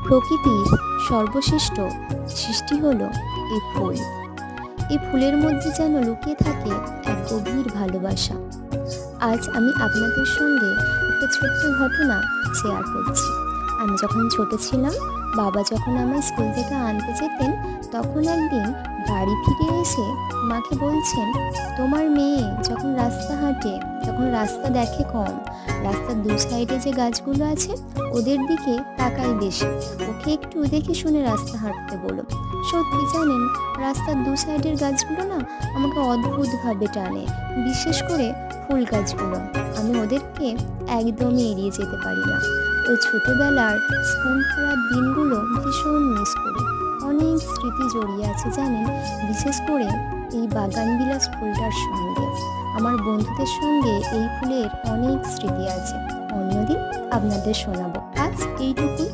প্রকৃতির সর্বশ্রেষ্ঠ সৃষ্টি হলো এই ফুল। এই ফুলের মধ্যে যেন লুকিয়ে থাকে এক গভীর ভালোবাসা। আজ আমি আপনাদের সঙ্গে একটা ছোট্ট ঘটনা শেয়ার করছি। আমি যখন ছোট ছিলাম, বাবা যখন আমায় স্কুল থেকে আনতে যেতেন, তখন একদিন বাড়ি ফিরে এসে মাকে বলছেন, তোমার মেয়ে যখন রাস্তা হাঁটে তখন রাস্তা দেখে কম, রাস্তার দু সাইডে যে গাছগুলো আছে ওদের দিকে তাকাই বেশি, ওকে একটু দেখে শুনে রাস্তা হাঁটতে বলো। সত্যি জানেন, রাস্তার দু সাইডের গাছগুলো না আমাকে অদ্ভুতভাবে টানে, বিশেষ করে ফুল গাছগুলো। আমি ওদেরকে একদমই এড়িয়ে যেতে পারি না। ওই ছোটোবেলার স্কুল পড়ার দিনগুলো ভীষণ মিস করি। অনেক স্মৃতি জড়িয়ে আছে জানেন, বিশেষ করে এই বাগানবিলাস ফুলটার সঙ্গে। আমার বন্ধুদের সঙ্গে এই ফুলের অনেক স্মৃতি আছে, অন্যদিন আপনাদের শোনাবো। আজ এইটুকুই।